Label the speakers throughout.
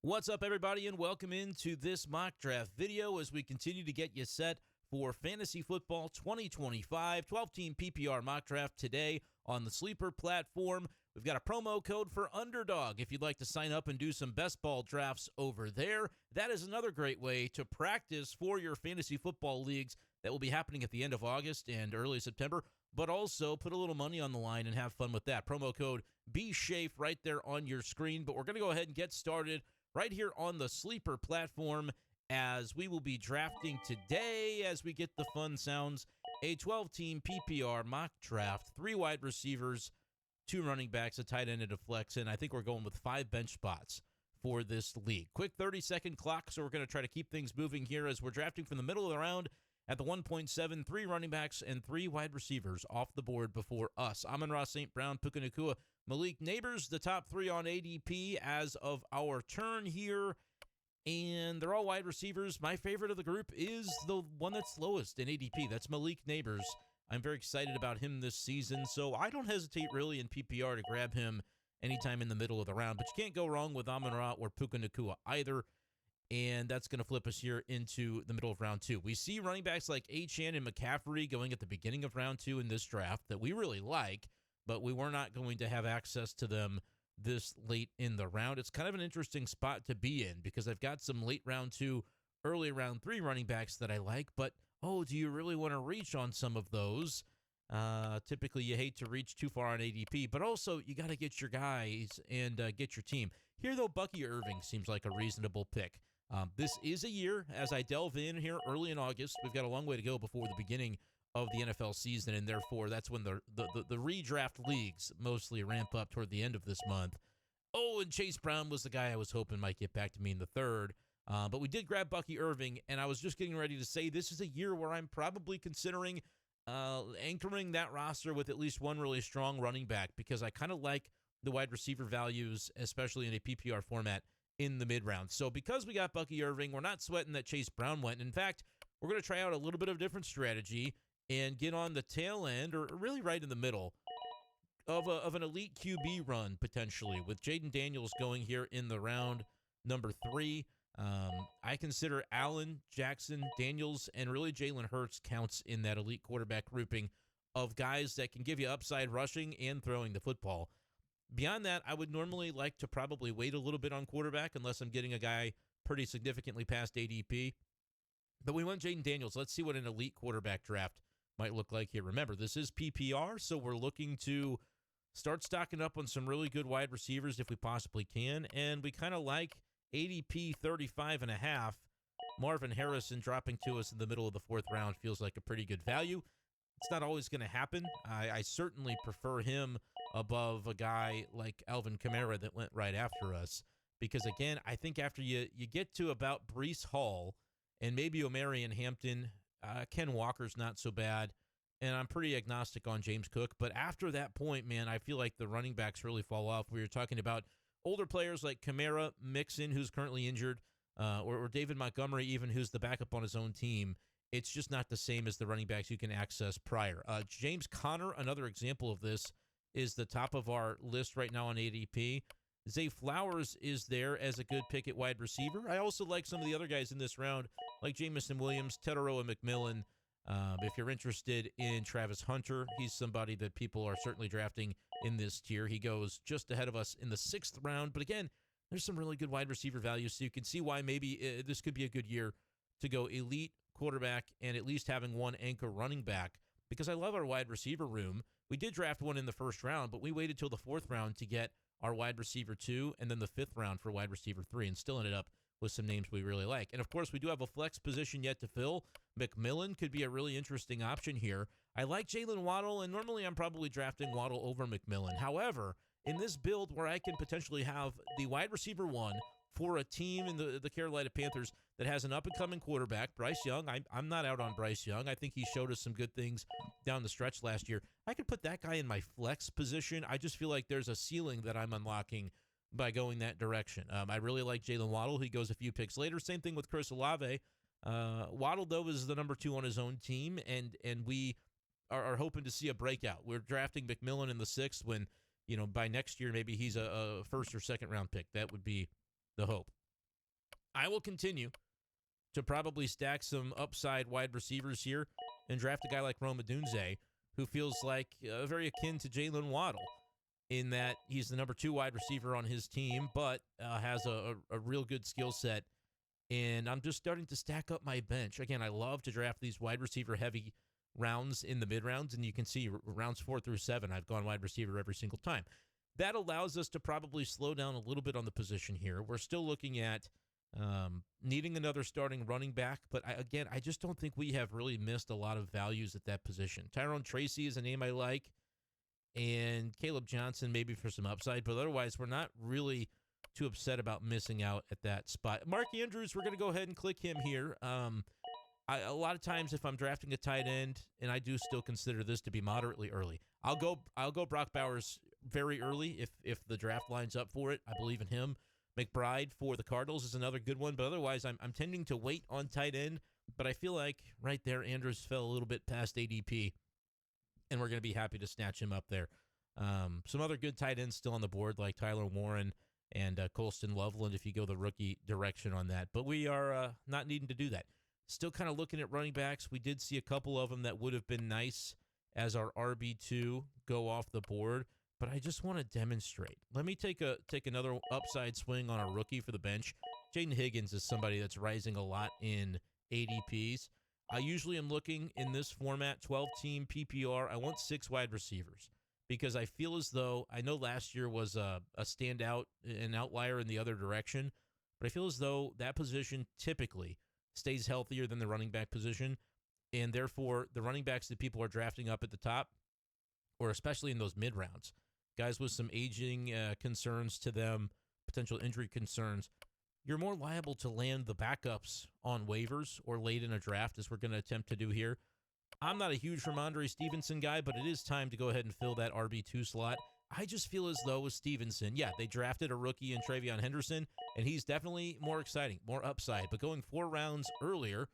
Speaker 1: What's up, everybody, and welcome into this mock draft video as we continue to get you set for Fantasy Football 2025 12-team PPR mock draft today on the Sleeper platform. We've got a promo code for Underdog if you'd like to sign up and do some best ball drafts over there. That is another great way to practice for your fantasy football leagues that will be happening at the end of August and early September, but also put a little money on the line and have fun with that. Promo code BSCHAFE right there on your screen, but we're going to go ahead and get started right here on the Sleeper platform as we will be drafting today as we get the fun sounds. A 12-team PPR mock draft, 3 wide receivers, 2 running backs, a tight end, and a flex, and I think we're going with 5 bench spots for this league. Quick 30-second clock, so we're going to try to keep things moving here as we're drafting from the middle of the round at the 1.7, 3 running backs and 3 wide receivers off the board before us. Amon-Ra St. Brown, Puka Nacua, Malik Neighbors, the top 3 on ADP as of our turn here, and they're all wide receivers. My favorite of the group is the one that's lowest in ADP. That's Malik Neighbors. I'm very excited about him this season, so I don't hesitate really in PPR to grab him anytime in the middle of the round, but you can't go wrong with Amon-Ra or Puka Nacua either, and that's going to flip us here into the middle of round 2. We see running backs like Achane and McCaffrey going at the beginning of round 2 in this draft that we really like, but we were not going to have access to them this late in the round. It's kind of an interesting spot to be in because I've got some late round 2, early round 3 running backs that I like, but do you really want to reach on some of those? Typically, you hate to reach too far on ADP, but also you got to get your guys and get your team. Here, though, Bucky Irving seems like a reasonable pick. This is a year, as I delve in here early in August, we've got a long way to go before the beginning of the NFL season, and therefore that's when the redraft leagues mostly ramp up toward the end of this month. And Chase Brown was the guy I was hoping might get back to me in the third, but we did grab Bucky Irving, and I was just getting ready to say this is a year where I'm probably considering anchoring that roster with at least one really strong running back because I kind of like the wide receiver values, especially in a PPR format, in the mid-round. So because we got Bucky Irving, we're not sweating that Chase Brown went. In fact, we're going to try out a little bit of a different strategy and get on the tail end, or really right in the middle, of an elite QB run, potentially, with Jayden Daniels going here in the round number 3. I consider Allen, Jackson, Daniels, and really Jalen Hurts counts in that elite quarterback grouping of guys that can give you upside rushing and throwing the football. Beyond that, I would normally like to probably wait a little bit on quarterback unless I'm getting a guy pretty significantly past ADP. But we want Jayden Daniels. Let's see what an elite quarterback draft might look like here. Remember, this is PPR, so we're looking to start stocking up on some really good wide receivers if we possibly can. And we kind of like ADP 35.5. Marvin Harrison dropping to us in the middle of the 4th round feels like a pretty good value. It's not always going to happen. I certainly prefer him above a guy like Alvin Kamara that went right after us. Because, again, I think after you get to about Breece Hall and maybe Omarion Hampton, Ken Walker's not so bad, and I'm pretty agnostic on James Cook. But after that point, man, I feel like the running backs really fall off. We were talking about older players like Kamara, Mixon, who's currently injured, or David Montgomery even, who's the backup on his own team. It's just not the same as the running backs you can access prior. James Conner, another example of this, is the top of our list right now on ADP. Zay Flowers is there as a good pick at wide receiver. I also like some of the other guys in this round, like Jamison Williams, Teteroa McMillan. If you're interested in Travis Hunter, he's somebody that people are certainly drafting in this tier. He goes just ahead of us in the 6th round. But again, there's some really good wide receiver values, so you can see why maybe this could be a good year to go elite quarterback and at least having one anchor running back, because I love our wide receiver room. We did draft one in the 1st round, but we waited till the 4th round to get our wide receiver 2 and then the 5th round for wide receiver 3 and still ended up with some names we really like. And, of course, we do have a flex position yet to fill. McMillan could be a really interesting option here. I like Jalen Waddle, and normally I'm probably drafting Waddle over McMillan. However, in this build where I can potentially have the wide receiver 1 for a team in the Carolina Panthers that has an up-and-coming quarterback, Bryce Young. I'm not out on Bryce Young. I think he showed us some good things down the stretch last year. I could put that guy in my flex position. I just feel like there's a ceiling that I'm unlocking by going that direction. I really like Jalen Waddle. He goes a few picks later. Same thing with Chris Olave. Waddle, though, is the number 2 on his own team, and we are hoping to see a breakout. We're drafting McMillan in the 6th when, by next year maybe he's a 1st or 2nd round pick. That would be the hope. I will continue to probably stack some upside wide receivers here and draft a guy like Rome Odunze, who feels like very akin to Jalen Waddle in that he's the number 2 wide receiver on his team, but has a real good skill set. And I'm just starting to stack up my bench. Again, I love to draft these wide receiver heavy rounds in the mid rounds, and you can see rounds 4 through 7, I've gone wide receiver every single time. That allows us to probably slow down a little bit on the position here. We're still looking at needing another starting running back, but I just don't think we have really missed a lot of values at that position. Tyrone Tracy is a name I like, and Caleb Johnson maybe for some upside, but otherwise we're not really too upset about missing out at that spot. Mark Andrews, we're going to go ahead and click him here. A lot of times if I'm drafting a tight end, and I do still consider this to be moderately early, I'll go Brock Bowers very early if the draft lines up for it. I believe in him. McBride for the Cardinals is another good one, but otherwise I'm tending to wait on tight end, but I feel like right there Andrews fell a little bit past ADP, and we're going to be happy to snatch him up there. Some other good tight ends still on the board like Tyler Warren and Colston Loveland if you go the rookie direction on that, but we are not needing to do that. Still kind of looking at running backs. We did see a couple of them that would have been nice as our RB2 go off the board, but I just want to demonstrate. Let me take another upside swing on a rookie for the bench. Jayden Higgins is somebody that's rising a lot in ADPs. I usually am looking in this format, 12-team PPR. I want 6 wide receivers because I feel as though, I know last year was a standout, an outlier in the other direction, but I feel as though that position typically stays healthier than the running back position, and therefore the running backs that people are drafting up at the top, or especially in those mid-rounds, guys with some aging concerns to them, potential injury concerns, you're more liable to land the backups on waivers or late in a draft, as we're going to attempt to do here. I'm not a huge Ramondre Stevenson guy, but it is time to go ahead and fill that RB2 slot. I just feel as though with Stevenson, they drafted a rookie in Travion Henderson, and he's definitely more exciting, more upside. But going 4 rounds earlier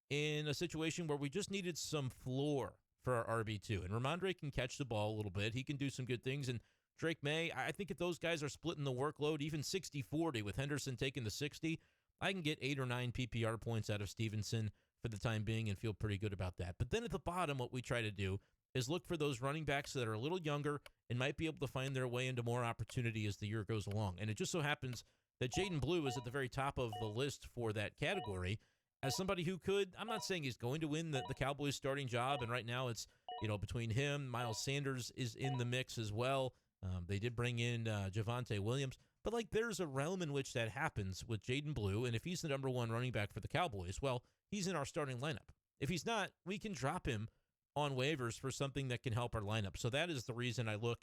Speaker 1: in a situation where we just needed some floor for our RB2, and Ramondre can catch the ball a little bit. He can do some good things, and Drake May, I think if those guys are splitting the workload, even 60-40 with Henderson taking the 60, I can get 8 or 9 PPR points out of Stevenson for the time being and feel pretty good about that. But then at the bottom, what we try to do is look for those running backs that are a little younger and might be able to find their way into more opportunity as the year goes along. And it just so happens that Jayden Blue is at the very top of the list for that category as somebody who could, I'm not saying he's going to win the Cowboys starting job, and right now it's, between him, Miles Sanders is in the mix as well. They did bring in Javonte Williams, but there's a realm in which that happens with Jayden Blue, and if he's the number 1 running back for the Cowboys, well, he's in our starting lineup. If he's not, we can drop him on waivers for something that can help our lineup. So that is the reason I look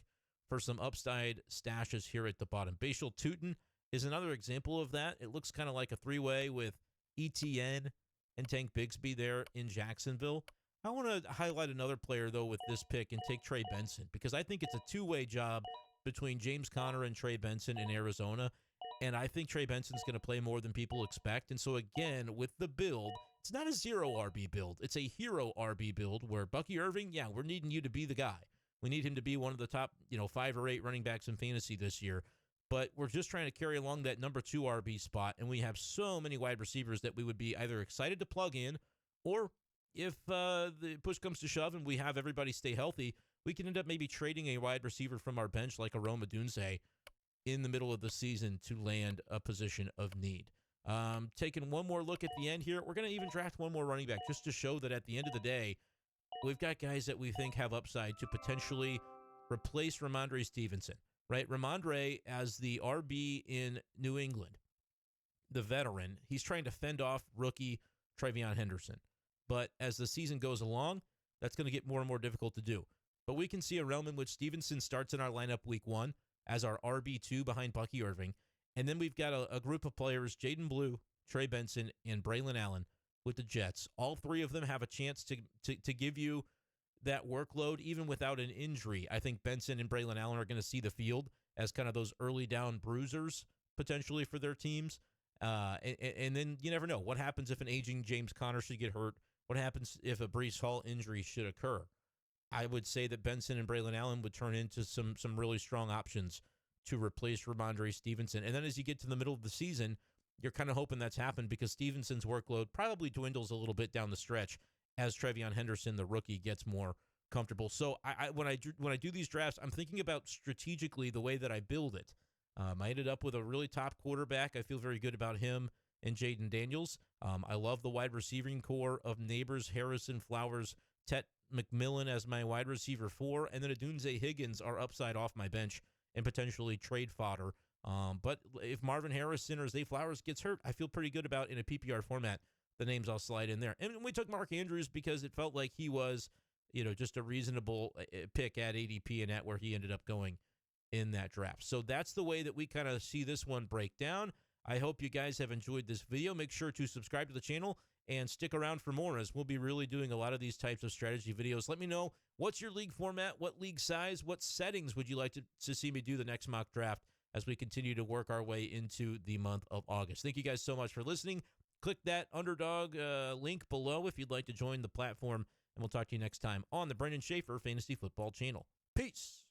Speaker 1: for some upside stashes here at the bottom. Bashal Tutin is another example of that. It looks kind of like a 3-way with ETN and Tank Bigsby there in Jacksonville. I want to highlight another player, though, with this pick and take Trey Benson, because I think it's a 2-way job between James Conner and Trey Benson in Arizona, and I think Trey Benson's going to play more than people expect. And so, again, with the build, it's not a 0 RB build. It's a hero RB build where Bucky Irving, we're needing you to be the guy. We need him to be one of the top, 5 or 8 running backs in fantasy this year. But we're just trying to carry along that number 2 RB spot, and we have so many wide receivers that we would be either excited to plug in, or if the push comes to shove and we have everybody stay healthy, we can end up maybe trading a wide receiver from our bench like a Rome Odunze in the middle of the season to land a position of need. Taking one more look at the end here, we're going to even draft one more running back just to show that at the end of the day, we've got guys that we think have upside to potentially replace Ramondre Stevenson, right? Ramondre, as the RB in New England, the veteran, he's trying to fend off rookie Travion Henderson. But as the season goes along, that's going to get more and more difficult to do. But we can see a realm in which Stevenson starts in our lineup week 1 as our RB2 behind Bucky Irving. And then we've got a group of players, Jayden Blue, Trey Benson, and Braylon Allen with the Jets. All 3 of them have a chance to give you that workload even without an injury. I think Benson and Braylon Allen are going to see the field as kind of those early down bruisers potentially for their teams. And then you never know. What happens if an aging James Conner should get hurt? What happens if a Breece Hall injury should occur? I would say that Benson and Braylon Allen would turn into some really strong options to replace Ramondre Stevenson. And then as you get to the middle of the season, you're kind of hoping that's happened because Stevenson's workload probably dwindles a little bit down the stretch as Trevion Henderson, the rookie, gets more comfortable. So when I do these drafts, I'm thinking about strategically the way that I build it. I ended up with a really top quarterback. I feel very good about him and Jayden Daniels. I love the wide receiving core of Neighbors, Harrison, Flowers, Tet McMillan as my wide receiver 4, and then Adunze Higgins are upside off my bench and potentially trade fodder. But if Marvin Harrison or Zay Flowers gets hurt, I feel pretty good about in a PPR format the names I'll slide in there. And we took Mark Andrews because it felt like he was, just a reasonable pick at ADP and at where he ended up going in that draft. So that's the way that we kind of see this one break down. I hope you guys have enjoyed this video. Make sure to subscribe to the channel and stick around for more, as we'll be really doing a lot of these types of strategy videos. Let me know, what's your league format, what league size, what settings would you like to see me do the next mock draft as we continue to work our way into the month of August. Thank you guys so much for listening. Click that underdog link below if you'd like to join the platform, and we'll talk to you next time on the Brenden Schaeffer Fantasy Football channel. Peace.